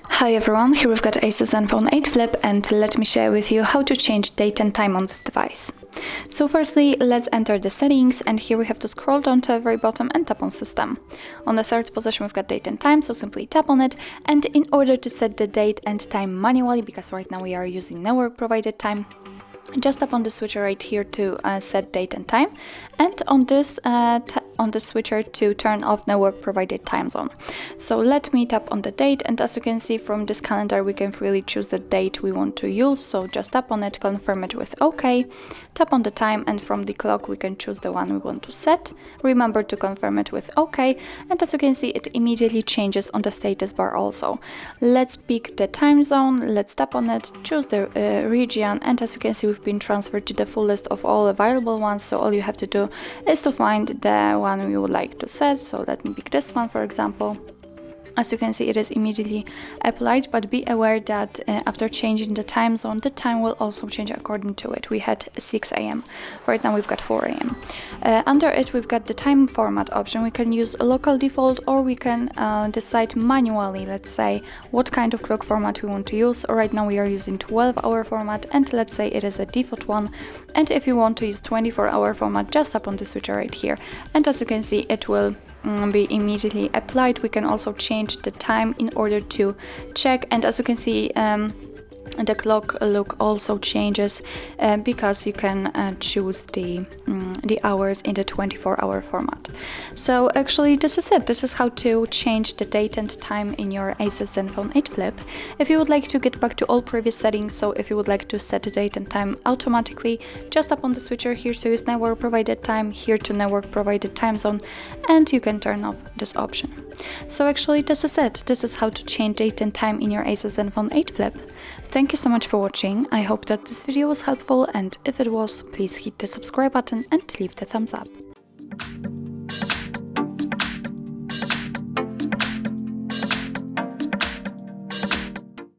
Hi everyone, here we've got ASUS ZenFone 8 Flip, and let me share with you how to change date and time on this device. So firstly, let's enter the settings, and here we have to scroll down to the very bottom and tap on System. On the third position we've got date and time, so simply tap on it, and in order to set the date and time manually, because right now we are using network provided time, just tap on the switcher right here to set date and time, and on this on the switcher to turn off network provided time zone. So let me tap on the date, and as you can see from this calendar, we can freely choose the date we want to use. So just tap on it, confirm it with OK, tap on the time, and from the clock we can choose the one we want to set. Remember to confirm it with OK, and as you can see, it immediately changes on the status bar also. Let's pick the time zone, let's tap on it, choose the region, and as you can see, we've been transferred to the full list of all available ones. So all you have to do is to find the one you would like to set. So let me pick this one, for example. As you can see, it is immediately applied, but be aware that after changing the time zone, the time will also change according to it. We had 6 a.m. Right now we've got 4 a.m. Under it, we've got the time format option. We can use a local default, or we can decide manually, let's say, what kind of clock format we want to use. Right now we are using 12-hour format, and let's say it is a default one. And if you want to use 24-hour format, just tap on the switcher right here. And as you can see, it will be immediately applied. We can also change the time in order to check, and as you can see, the clock look also changes because you can choose the hours in the 24-hour format. So actually this is it. This is how to change the date and time in your ASUS ZenFone 8 Flip. If you would like to get back to all previous settings, so if you would like to set the date and time automatically, just tap on the switcher here to use network provided time, here to network provided time zone, and you can turn off this option. So actually this is it. This is how to change date and time in your ASUS ZenFone 8 Flip. Thank you so much for watching. I hope that this video was helpful, and if it was, please hit the subscribe button and leave the thumbs up.